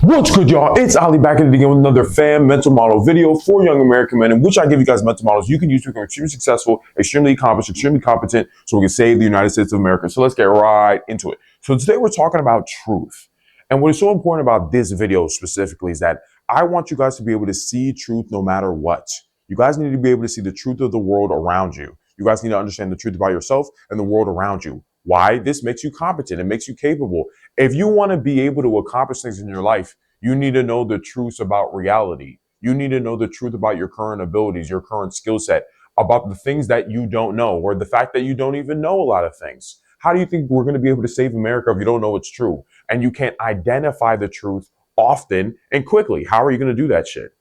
What's good, y'all? It's Ali back at it again with another fan mental model video for young American men in which I give you guys mental models you can use to become extremely successful, extremely accomplished, extremely competent, so we can save the United States of America. So let's get right into it. So today we're talking about truth. And what is so important about this video specifically is that I want you guys to be able to see truth no matter what. You guys need to be able to see the truth of the world around you. You guys need to understand the truth about yourself and the world around you. Why? This makes you competent. It makes you capable. If you want to be able to accomplish things in your life, you need to know the truths about reality. You need to know the truth about your current abilities, your current skill set, about the things that you don't know, or the fact that you don't even know a lot of things. How do you think we're going to be able to save America if you don't know what's true? And you can't identify the truth often and quickly. How are you going to do that shit?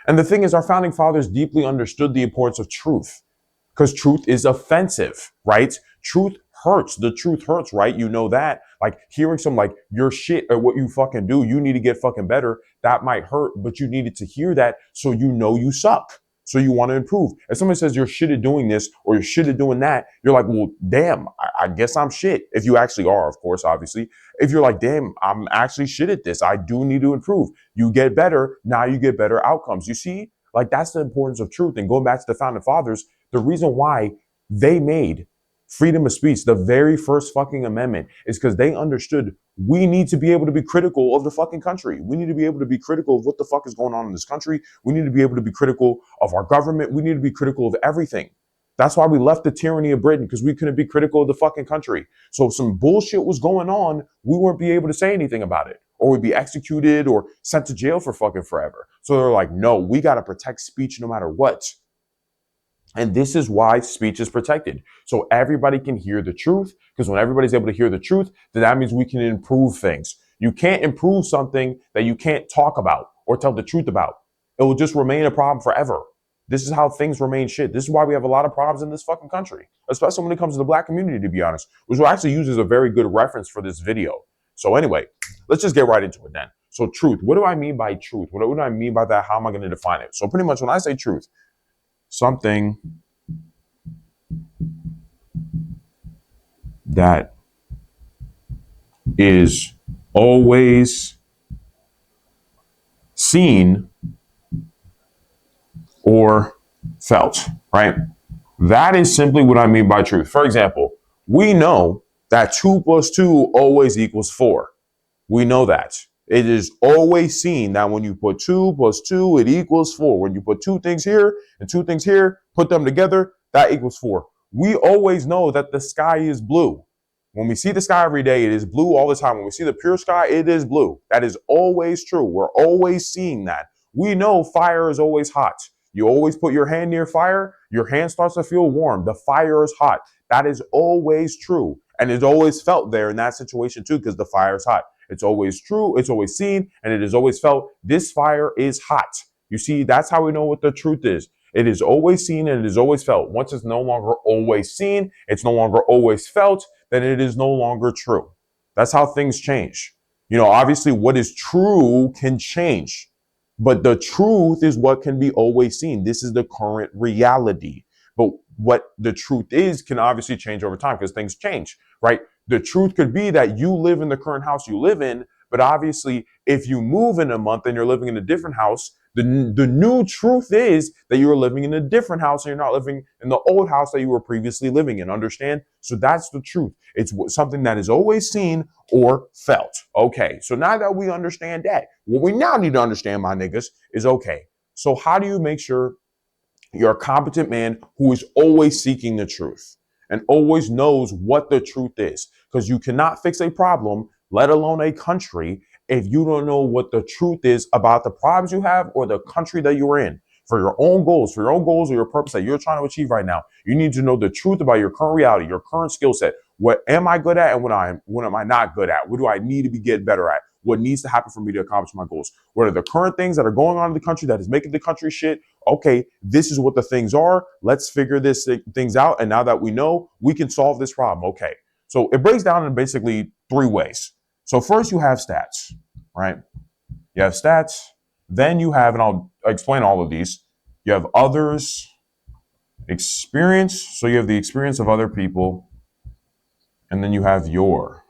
And the thing is, our founding fathers deeply understood the importance of truth, because truth is offensive, right? Truth hurts. The truth hurts, right? You know that. Like hearing some like your shit or what you fucking do, you need to get fucking better. That might hurt, but you needed to hear that so you know you suck. So you want to improve. If somebody says you're shit at doing this or you're shit at doing that, you're like, well, damn, I guess I'm shit. If you actually are, of course, obviously. If you're like, damn, I'm actually shit at this. I do need to improve. You get better. Now you get better outcomes. You see, like that's the importance of truth. And going back to the founding fathers, the reason why they made freedom of speech the very first fucking amendment is because they understood we need to be able to be critical of the fucking country. We need to be able to be critical of what the fuck is going on in this country. We need to be able to be critical of our government. We need to be critical of everything. That's why we left the tyranny of Britain, because we couldn't be critical of the fucking country. So if some bullshit was going on, we wouldn't be able to say anything about it, or we'd be executed or sent to jail for fucking forever. So they're like, no, we got to protect speech no matter what. And this is why speech is protected. So everybody can hear the truth, because when everybody's able to hear the truth, then that means we can improve things. You can't improve something that you can't talk about or tell the truth about. It will just remain a problem forever. This is how things remain shit. This is why we have a lot of problems in this fucking country, especially when it comes to the black community, to be honest, which will actually use as a very good reference for this video. So anyway, let's just get right into it then. So truth, what do I mean by truth? What do I mean by that? How am I going to define it? So pretty much when I say truth, something that is always seen or felt, right? That is simply what I mean by truth. For example, we know that 2 + 2 always equals 4. We know that. It is always seen that when you put 2 + 2, it equals 4. When you put two things here and two things here, put them together, that equals 4. We always know that the sky is blue. When we see the sky every day, it is blue all the time. When we see the pure sky, it is blue. That is always true. We're always seeing that. We know fire is always hot. You always put your hand near fire, your hand starts to feel warm. The fire is hot. That is always true. And it's always felt there in that situation too, because the fire is hot. It's always true, it's always seen, and it is always felt. This fire is hot. You see, that's how we know what the truth is. It is always seen and it is always felt. Once it's no longer always seen, it's no longer always felt, then it is no longer true. That's how things change. You know, obviously what is true can change, but the truth is what can be always seen. This is the current reality. But what the truth is can obviously change over time because things change, right? The truth could be that you live in the current house you live in, but obviously if you move in a month and you're living in a different house, the new truth is that you're living in a different house and you're not living in the old house that you were previously living in. Understand? So that's the truth. It's something that is always seen or felt. Okay, so now that we understand that, what we now need to understand, my niggas, is okay, so how do you make sure you're a competent man who is always seeking the truth and always knows what the truth is? Because you cannot fix a problem, let alone a country, if you don't know what the truth is about the problems you have or the country that you're in. For your own goals or your purpose that you're trying to achieve right now, you need to know the truth about your current reality, your current skill set. What am I good at and what am I not good at? What do I need to be getting better at? What needs to happen for me to accomplish my goals? What are the current things that are going on in the country that is making the country shit? Okay, this is what the things are. Let's figure things out. And now that we know, we can solve this problem. Okay, so it breaks down in basically 3 ways. So first you have stats, right? You have stats. Then you have, and I'll explain all of these, you have others, experience. So you have the experience of other people. And then you have your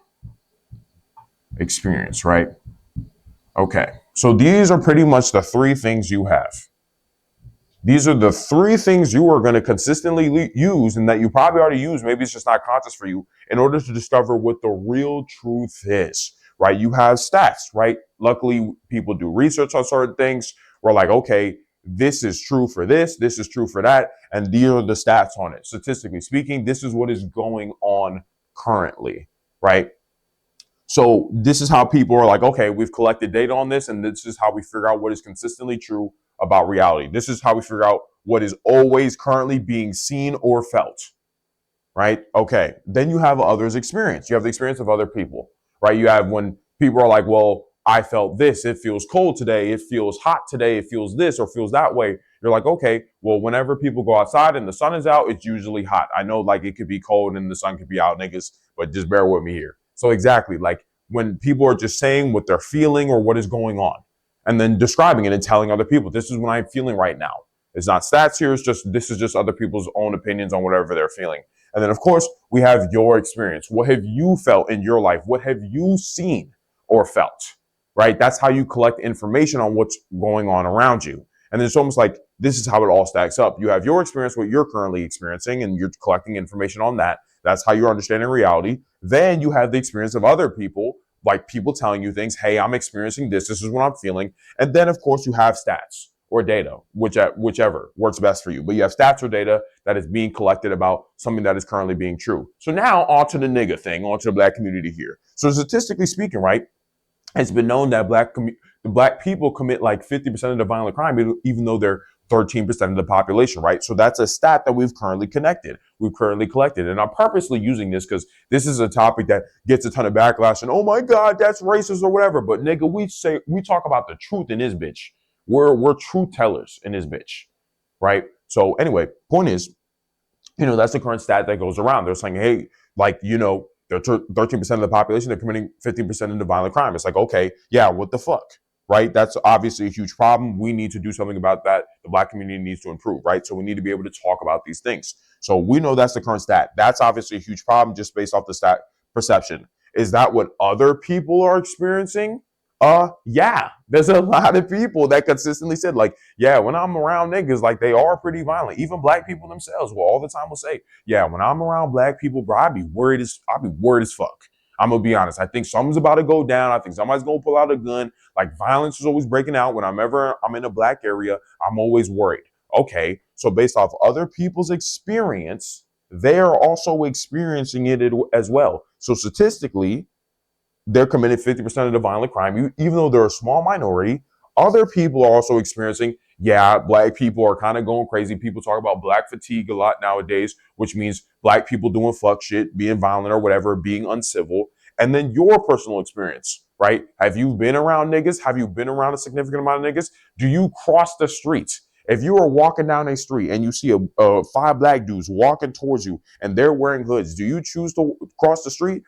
experience, right? Okay, So these are pretty much the three things you have. These are the three things you are going to consistently use and that you probably already use. Maybe it's just not conscious for you in order to discover what the real truth is, right? You have stats, right? Luckily, people do research on certain things. We're like, okay, this is true for this is true for that. And these are the stats on it. Statistically speaking, this is what is going on currently, right? So this is how people are like, okay, we've collected data on this, and this is how we figure out what is consistently true about reality. This is how we figure out what is always currently being seen or felt, right? Okay. Then you have others' experience. You have the experience of other people, right? You have when people are like, well, I felt this. It feels cold today. It feels hot today. It feels this or feels that way. You're like, okay, well, whenever people go outside and the sun is out, it's usually hot. I know like it could be cold and the sun could be out, niggas, but just bear with me here. So exactly, like when people are just saying what they're feeling or what is going on and then describing it and telling other people, this is what I'm feeling right now. It's not stats here. It's just, this is just other people's own opinions on whatever they're feeling. And then, of course, we have your experience. What have you felt in your life? What have you seen or felt, right? That's how you collect information on what's going on around you. And it's almost like this is how it all stacks up. You have your experience, what you're currently experiencing, and you're collecting information on that. That's how you're understanding reality. Then you have the experience of other people, like people telling you things. Hey, I'm experiencing this. This is what I'm feeling. And then, of course, you have stats or data, whichever works best for you. But you have stats or data that is being collected about something that is currently being true. So now on to the nigga thing, on to the black community here. So statistically speaking, right, it's been known that black people commit like 50% of the violent crime, even though they're 13% of the population, right? So that's a stat that we've currently collected. And I'm purposely using this because this is a topic that gets a ton of backlash and, oh my God, that's racist or whatever. But nigga, we talk about the truth in this bitch. We're truth tellers in this bitch, right? So anyway, point is, that's the current stat that goes around. They're saying, hey, like, they're 13% of the population, they're committing 15% of the violent crime. It's like, okay, yeah, what the fuck, right? That's obviously a huge problem. We need to do something about that. The black community needs to improve, right? So we need to be able to talk about these things. So we know that's the current stat. That's obviously a huge problem just based off the stat perception. Is that what other people are experiencing? Yeah, there's a lot of people that consistently said, like, yeah, when I'm around niggas, like they are pretty violent. Even black people themselves will all the time will say, yeah, when I'm around black people, bro, I'll be worried as fuck. I'm gonna be honest. I think something's about to go down. I think somebody's gonna pull out a gun. Like violence is always breaking out. When I'm in a black area, I'm always worried. Okay, so based off other people's experience, they are also experiencing it as well. So statistically, they're committed 50% of the violent crime, even though they're a small minority. Other people are also experiencing, yeah, black people are kind of going crazy. People talk about black fatigue a lot nowadays, which means black people doing fuck shit, being violent or whatever, being uncivil. And then your personal experience, right? Have you been around niggas? Have you been around a significant amount of niggas? Do you cross the street? If you are walking down a street and you see five black dudes walking towards you and they're wearing hoods, do you choose to cross the street?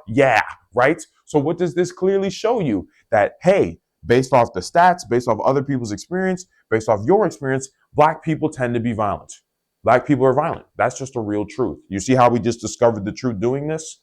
Yeah, right? So what does this clearly show you? That, hey, based off the stats, based off other people's experience, based off your experience, black people tend to be violent. Black people are violent. That's just a real truth. You see how we just discovered the truth doing this?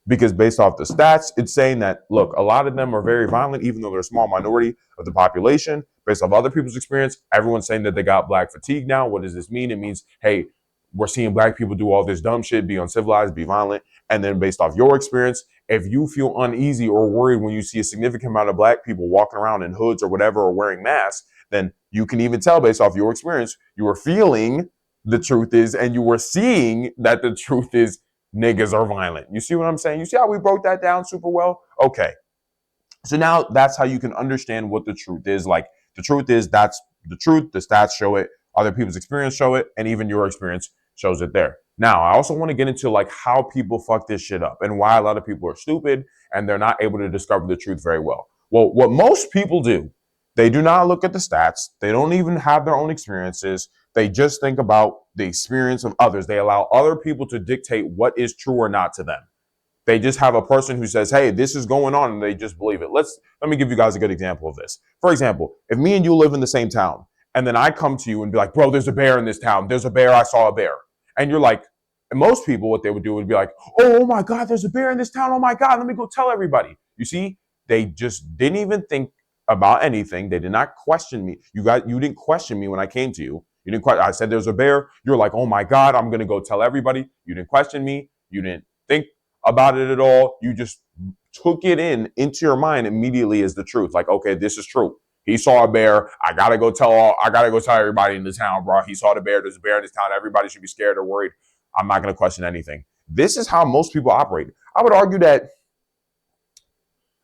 Because based off the stats, it's saying that, look, a lot of them are very violent, even though they're a small minority of the population. Based off other people's experience, everyone's saying that they got black fatigue now. What does this mean? It means, hey, we're seeing black people do all this dumb shit, be uncivilized, be violent. And then based off your experience, if you feel uneasy or worried when you see a significant amount of black people walking around in hoods or whatever, or wearing masks, then you can even tell based off your experience, you were feeling the truth is, and you were seeing that the truth is niggas are violent. You see what I'm saying? You see how we broke that down super well? Okay. So now that's how you can understand what the truth is. Like the truth is, that's the truth. The stats show it. Other people's experience show it. And even your experience shows it there. Now, I also want to get into like how people fuck this shit up and why a lot of people are stupid and they're not able to discover the truth very well. Well, what most people do, they do not look at the stats. They don't even have their own experiences. They just think about the experience of others. They allow other people to dictate what is true or not to them. They just have a person who says, hey, this is going on, and they just believe it. Let me give you guys a good example of this. For example, if me and you live in the same town, and then I come to you and be like, bro, there's a bear in this town. There's a bear. I saw a bear. And you're like, and most people, what they would do would be like, oh my God, there's a bear in this town. Oh my God, let me go tell everybody. You see, they just didn't even think about anything. They did not question me. You didn't question me when I came to you. You didn't question. I said there's a bear. You're like, oh my God, I'm gonna go tell everybody. You didn't question me. You didn't think about it at all. You just took it into your mind immediately as the truth. Like, okay, this is true. He saw a bear. I gotta go tell everybody in the town, bro. He saw the bear. There's a bear in this town. Everybody should be scared or worried. I'm not gonna question anything. This is how most people operate. I would argue that,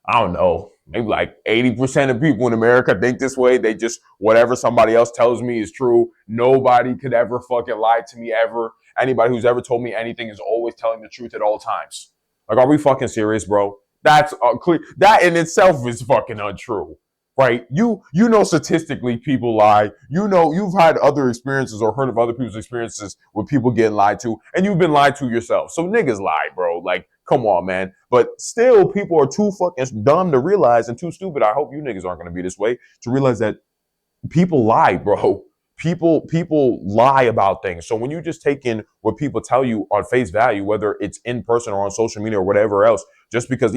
I don't know, maybe like 80% of people in America think this way. They just, whatever somebody else tells me is true. Nobody could ever fucking lie to me ever. Anybody who's ever told me anything is always telling the truth at all times. Like, are we fucking serious, bro? That's clear. That in itself is fucking untrue, right? You know, statistically, people lie. You know, you've had other experiences or heard of other people's experiences with people getting lied to, and you've been lied to yourself. So niggas lie, bro. Like, come on, man. But still, people are too fucking dumb to realize, and too stupid. I hope you niggas aren't going to be this way, to realize that people lie, bro. People lie about things. So when you just take in what people tell you on face value, whether it's in person or on social media or whatever else, just because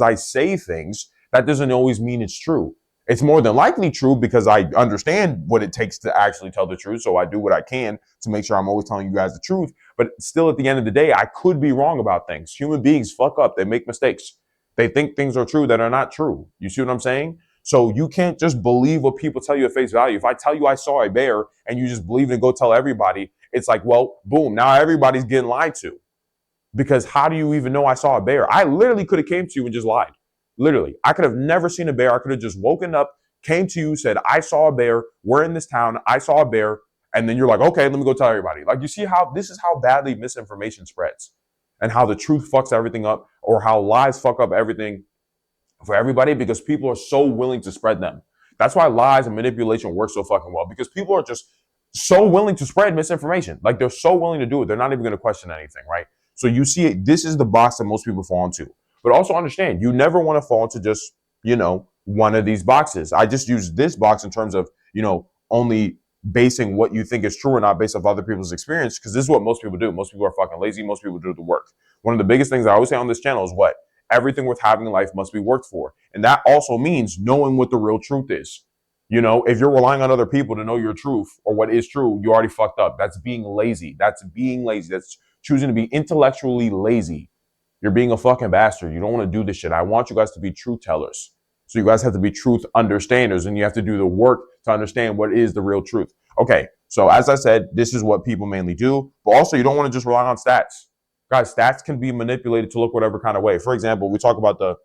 I say things, that doesn't always mean it's true. It's more than likely true because I understand what it takes to actually tell the truth. So I do what I can to make sure I'm always telling you guys the truth. But still, at the end of the day, I could be wrong about things. Human beings fuck up. They make mistakes. They think things are true that are not true. You see what I'm saying? So you can't just believe what people tell you at face value. If I tell you I saw a bear and you just believe it and go tell everybody, it's like, well, boom, now everybody's getting lied to. Because how do you even know I saw a bear? I literally could have came to you and just lied. Literally. I could have never seen a bear. I could have just woken up, came to you, said, I saw a bear. We're in this town. I saw a bear. And then you're like, okay, let me go tell everybody. Like, you see how this is how badly misinformation spreads and how the truth fucks everything up, or how lies fuck up everything for everybody, because people are so willing to spread them. That's why lies and manipulation work so fucking well, because people are just so willing to spread misinformation. Like, they're so willing to do it. They're not even going to question anything, right? So you see it, this is the box that most people fall into. But also understand, you never want to fall into just, one of these boxes. I just use this box in terms of, only basing what you think is true or not based off other people's experience, because this is what most people do. Most people are fucking lazy. Most people do the work. One of the biggest things I always say on this channel is what? Everything worth having in life must be worked for. And that also means knowing what the real truth is. If you're relying on other people to know your truth or what is true, you already fucked up. That's being lazy. That's choosing to be intellectually lazy. You're being a fucking bastard. You don't want to do this shit. I want you guys to be truth tellers. So you guys have to be truth understanders, and you have to do the work to understand what is the real truth. Okay, so as I said, this is what people mainly do. But also, you don't want to just rely on stats. Guys, stats can be manipulated to look whatever kind of way. For example, we talk about the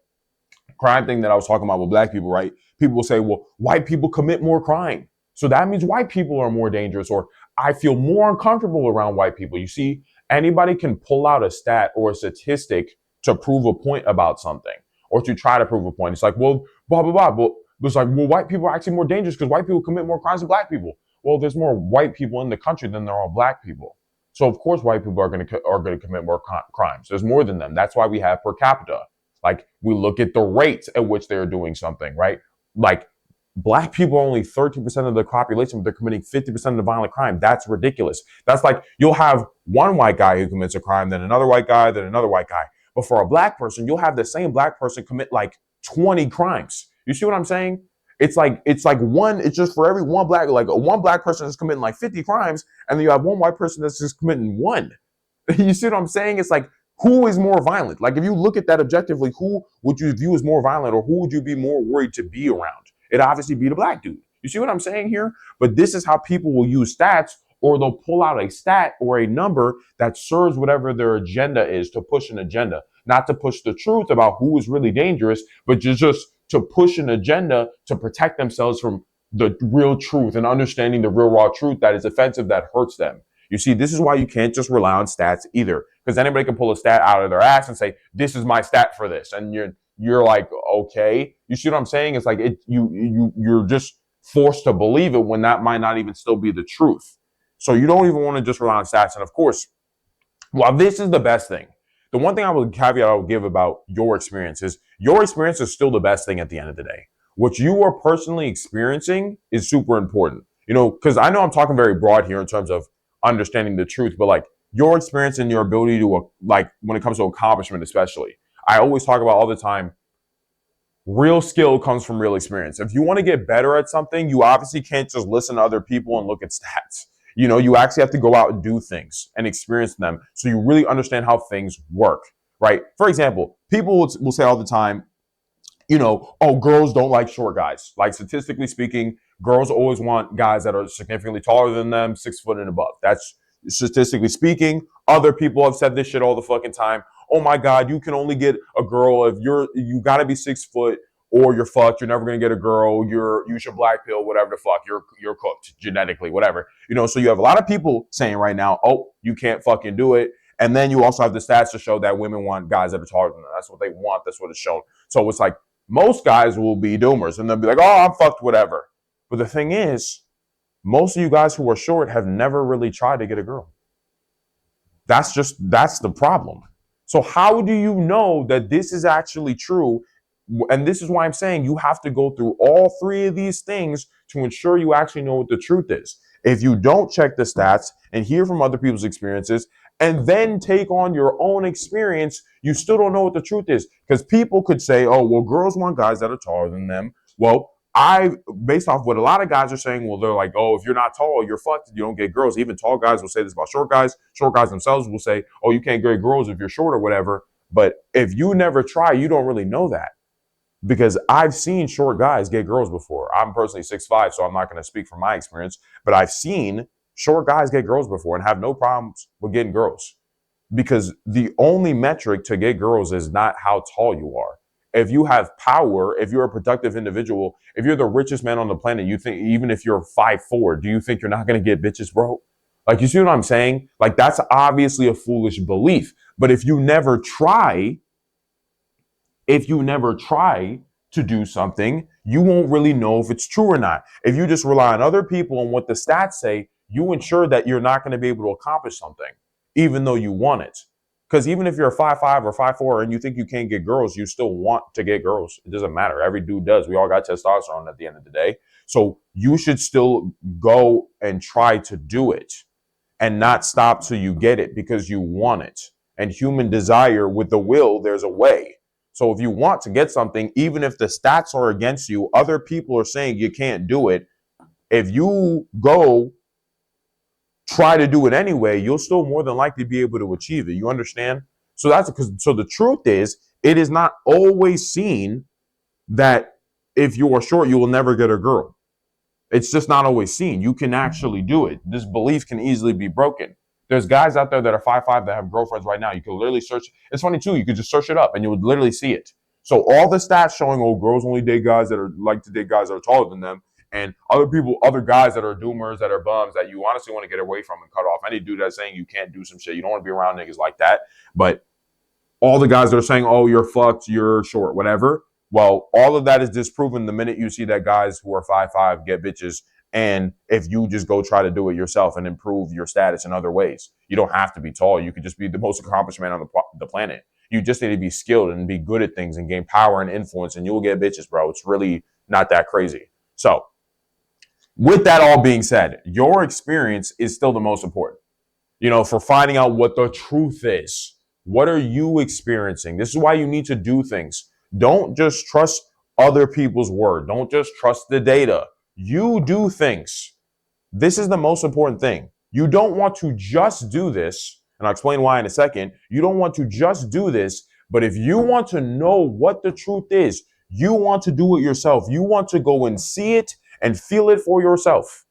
crime thing that I was talking about with black people, right? People will say, well, white people commit more crime, so that means white people are more dangerous, or I feel more uncomfortable around white people. You see, anybody can pull out a stat or a statistic to prove a point about something, or to try to prove a point. It's like, well, blah, blah, blah. But it's like, well, white people are actually more dangerous because white people commit more crimes than black people. Well, there's more white people in the country than there are black people. So of course, white people are going to commit more crimes. There's more than them. That's why we have per capita. Like, we look at the rates at which they're doing something, right? Like, black people are only 13% of the population, but they're committing 50% of the violent crime. That's ridiculous. That's like, you'll have one white guy who commits a crime, then another white guy, then another white guy. But for a black person, you'll have the same black person commit like 20 crimes. You see what I'm saying? It's just for every one black person is committing like 50 crimes, and then you have one white person that's just committing one. You see what I'm saying? It's like, who is more violent? Like, if you look at that objectively, who would you view as more violent, or who would you be more worried to be around? It'd obviously be the black dude. You see what I'm saying here? But this is how people will use stats, or they'll pull out a stat or a number that serves whatever their agenda is, to push an agenda, not to push the truth about who is really dangerous, but just to push an agenda to protect themselves from the real truth and understanding the real raw truth that is offensive, that hurts them. You see, this is why you can't just rely on stats either, because anybody can pull a stat out of their ass and say, this is my stat for this. And you're like, okay, you see what I'm saying? It's like, you're just forced to believe it when that might not even still be the truth. So you don't even want to just rely on stats. And of course, while this is the best thing, the one thing I would give about your experience is still the best thing at the end of the day. What you are personally experiencing is super important, because I know I'm talking very broad here in terms of understanding the truth, but like, your experience and your ability to, like, when it comes to accomplishment, especially, I always talk about all the time, Real skill comes from real experience. If you want to get better at something, you obviously can't just listen to other people and look at stats. You actually have to go out and do things and experience them so you really understand how things work, right? For example, people will say all the time, oh, girls don't like short guys. Like statistically speaking, girls always want guys that are significantly taller than them, 6 foot and above. That's statistically speaking. Other people have said this shit all the fucking time. Oh my God, you can only get a girl if you gotta be 6 foot or you're fucked. You're never gonna get a girl. You should black pill, whatever the fuck. You're cooked genetically, whatever. So you have a lot of people saying right now, oh, you can't fucking do it. And then you also have the stats to show that women want guys that are taller than them. That's what they want. That's what it's shown. So it's like most guys will be doomers and they'll be like, oh, I'm fucked, whatever. But the thing is, most of you guys who are short have never really tried to get a girl. That's the problem. So how do you know that this is actually true? And this is why I'm saying you have to go through all three of these things to ensure you actually know what the truth is. If you don't check the stats and hear from other people's experiences and then take on your own experience, you still don't know what the truth is. Because people could say, oh, well, girls want guys that are taller than them. Well, based off what a lot of guys are saying, well, they're like, oh, if you're not tall, you're fucked. You don't get girls. Even tall guys will say this about short guys. Short guys themselves will say, oh, you can't get girls if you're short or whatever. But if you never try, you don't really know that. Because I've seen short guys get girls before. I'm personally 6'5", so I'm not going to speak from my experience. But I've seen short guys get girls before and have no problems with getting girls. Because the only metric to get girls is not how tall you are. If you have power, if you're a productive individual, if you're the richest man on the planet, you think even if you're 5'4", do you think you're not going to get bitches, bro? Like, you see what I'm saying? Like, that's obviously a foolish belief. But if you never try to do something, you won't really know if it's true or not. If you just rely on other people and what the stats say, you ensure that you're not going to be able to accomplish something, even though you want it. Because even if you're 5'5" or 5'4" and you think you can't get girls, you still want to get girls. It doesn't matter. Every dude does. We all got testosterone at the end of the day. So you should still go and try to do it and not stop till you get it because you want it. And human desire, with the will, there's a way. So if you want to get something, even if the stats are against you, other people are saying you can't do it. If you go try to do it anyway, you'll still more than likely be able to achieve it. You understand? So the truth is, it is not always seen that if you are short, you will never get a girl. It's just not always seen. You can actually do it. This belief can easily be broken. There's guys out there that are 5'5" that have girlfriends right now. You can literally search. It's funny too. You could just search it up and you would literally see it. So all the stats showing, oh, girls only date guys that are like to date guys that are taller than them, and other guys that are doomers, that are bums, that you honestly want to get away from and cut off. Any dude that's saying you can't do some shit, you don't want to be around niggas like that. But all the guys that are saying, oh, you're fucked, you're short, whatever. Well, all of that is disproven the minute you see that guys who are 5'5" get bitches. And if you just go try to do it yourself and improve your status in other ways, you don't have to be tall. You could just be the most accomplished man on the planet. You just need to be skilled and be good at things and gain power and influence, and you'll get bitches, bro. It's really not that crazy. So with that all being said, your experience is still the most important, for finding out what the truth is. What are you experiencing? This is why you need to do things. Don't just trust other people's word. Don't just trust the data. You do things. This is the most important thing. You don't want to just do this, and I'll explain why in a second. You don't want to just do this, but if you want to know what the truth is, you want to do it yourself. You want to go and see it and feel it for yourself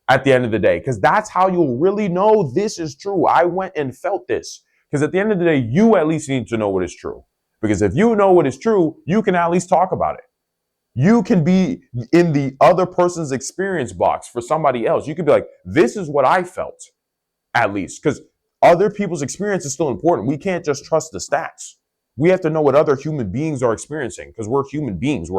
at the end of the day, because that's how you'll really know this is true. I went and felt this, because at the end of the day, you at least need to know what is true. Because if you know what is true, you can at least talk about it. You can be in the other person's experience box for somebody else. You can be like, this is what I felt, at least. Because other people's experience is still important. We can't just trust the stats. We have to know what other human beings are experiencing, because we're human beings.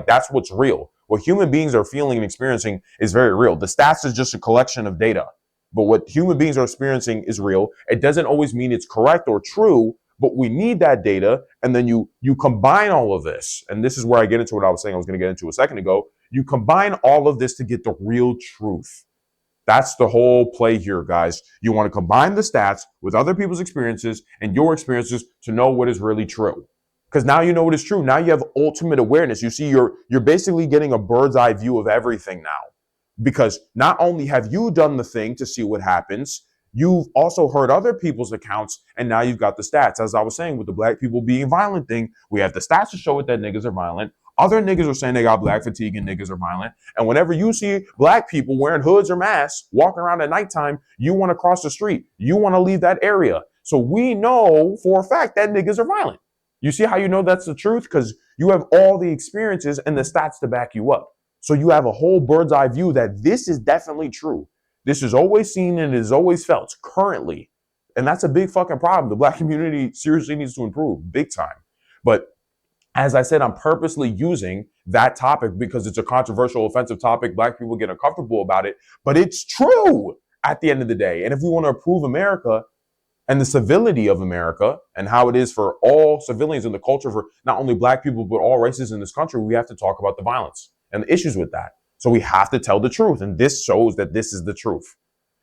That's what's real. What human beings are feeling and experiencing is very real. The stats is just a collection of data. But what human beings are experiencing is real. It doesn't always mean it's correct or true, but we need that data. And then you combine all of this. And this is where I get into what I was saying I was going to get into a second ago. You combine all of this to get the real truth. That's the whole play here, guys. You want to combine the stats with other people's experiences and your experiences to know what is really true. Because now you know what is true. Now you have ultimate awareness. You see, you're basically getting a bird's eye view of everything now. Because not only have you done the thing to see what happens, you've also heard other people's accounts, and now you've got the stats. As I was saying with the black people being violent thing, we have the stats to show it that niggas are violent. Other niggas are saying they got black fatigue and niggas are violent. And whenever you see black people wearing hoods or masks, walking around at nighttime, you want to cross the street. You want to leave that area. So we know for a fact that niggas are violent. You see how you know that's the truth? Because you have all the experiences and the stats to back you up. So you have a whole bird's eye view that this is definitely true. This is always seen and is always felt currently. And that's a big fucking problem. The black community seriously needs to improve big time. But as I said, I'm purposely using that topic because it's a controversial, offensive topic. Black people get uncomfortable about it, but it's true at the end of the day. And if we want to improve America and the civility of America and how it is for all civilians and the culture for not only black people, but all races in this country, we have to talk about the violence and the issues with that. So we have to tell the truth. And this shows that this is the truth,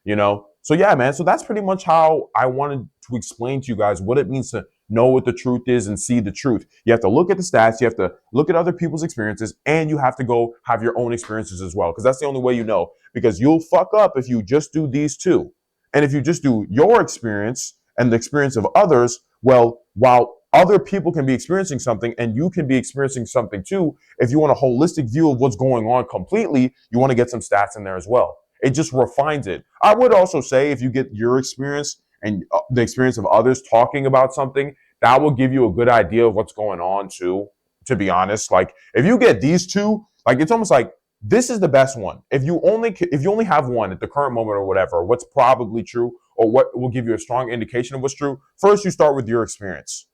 you know? So yeah, man. So that's pretty much how I wanted to explain to you guys what it means to know what the truth is and see the truth. You have to look at the stats. You have to look at other people's experiences, and you have to go have your own experiences as well. Because that's the only way you know, because you'll fuck up if you just do these two. And if you just do your experience and the experience of others, well, while other people can be experiencing something and you can be experiencing something too, if you want a holistic view of what's going on completely, you want to get some stats in there as well. It just refines it. I would also say if you get your experience and the experience of others talking about something, that will give you a good idea of what's going on too, to be honest. Like if you get these two, like it's almost like this is the best one. If you only have one at the current moment or whatever, what's probably true or what will give you a strong indication of what's true, first you start with your experience.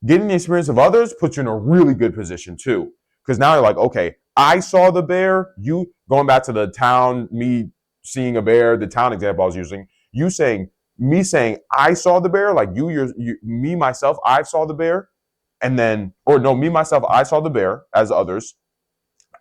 Getting the experience of others puts you in a really good position too. Because now you're like, okay, I saw the bear. You going back to the town, me seeing a bear, the town example I was using, me saying I saw the bear, like me, myself, I saw the bear. And then, or no, me, myself, I saw the bear as others.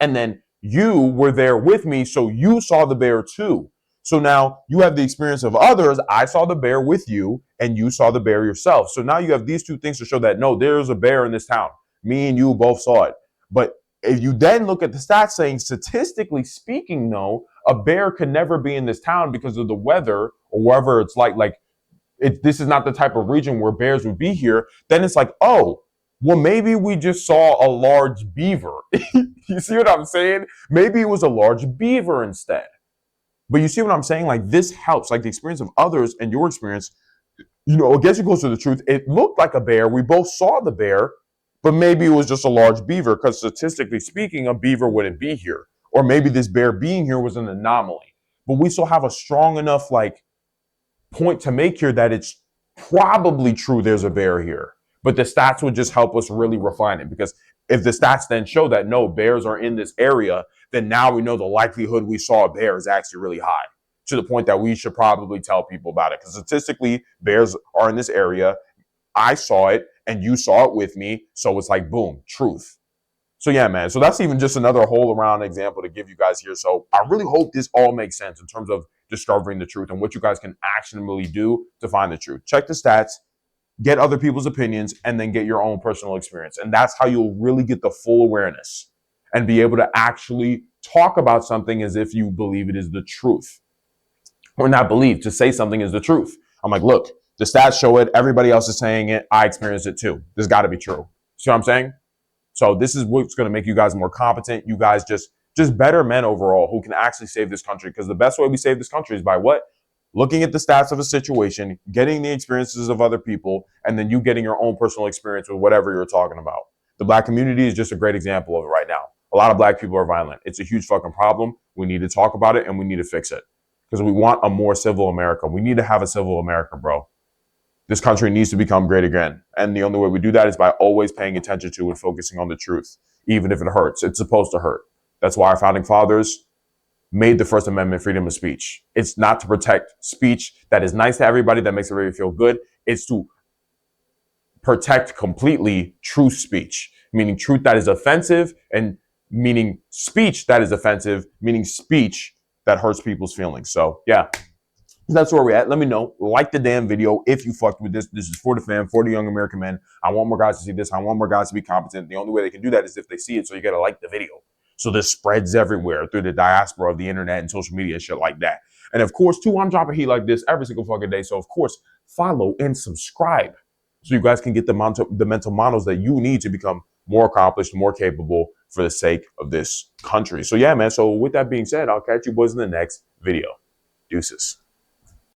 And then you were there with me, so you saw the bear too. So now you have the experience of others. I saw the bear with you and you saw the bear yourself. So now you have these two things to show that, no, there's a bear in this town. Me and you both saw it. But if you then look at the stats saying, statistically speaking, no, a bear could never be in this town because of the weather or wherever it's this is not the type of region where bears would be here. Then it's like, oh, well, maybe we just saw a large beaver. You see what I'm saying? Maybe it was a large beaver instead. But you see what I'm saying? Like this helps, like the experience of others and your experience, you know, it gets you closer to the truth. It looked like a bear. We both saw the bear, but maybe it was just a large beaver because statistically speaking, a beaver wouldn't be here. Or maybe this bear being here was an anomaly. But we still have a strong enough point to make here that it's probably true there's a bear here. But the stats would just help us really refine it, because if the stats then show that no, bears are in this area, then now we know the likelihood we saw a bear is actually really high, to the point that we should probably tell people about it. Because statistically, bears are in this area. I saw it and you saw it with me. So it's like, boom, truth. So yeah, man. So that's even just another whole around example to give you guys here. So I really hope this all makes sense in terms of discovering the truth and what you guys can actionably do to find the truth. Check the stats, get other people's opinions, and then get your own personal experience. And that's how you'll really get the full awareness and be able to actually talk about something as if you believe it is the truth. Or not believe, to say something is the truth. I'm like, look, the stats show it. Everybody else is saying it. I experienced it too. This got to be true. See what I'm saying? So this is what's going to make you guys more competent. You guys just better men overall who can actually save this country. Because the best way we save this country is by what? Looking at the stats of a situation, getting the experiences of other people, and then you getting your own personal experience with whatever you're talking about. The black community is just a great example of it right now. A lot of black people are violent. It's a huge fucking problem. We need to talk about it and we need to fix it. Because we want a more civil America. We need to have a civil America, bro. This country needs to become great again. And the only way we do that is by always paying attention to and focusing on the truth, even if it hurts. It's supposed to hurt. That's why our founding fathers made the First Amendment freedom of speech. It's not to protect speech that is nice to everybody, that makes everybody feel good. It's to protect completely true speech, meaning truth that is offensive, and meaning speech that is offensive, meaning speech that hurts people's feelings. So yeah, That's where we're at. Let me know. Like the damn video if you fucked with this. This is for the fam, for the young American men. I want more guys to see this. I want more guys to be competent. The only way they can do that is if they see it. So you got to like the video. So this spreads everywhere through the diaspora of the internet and social media and shit like that. And of course, too, I'm dropping heat like this every single fucking day. So of course, follow and subscribe so you guys can get the mental models that you need to become more accomplished, more capable for the sake of this country. So yeah, man. So with that being said, I'll catch you boys in the next video. Deuces.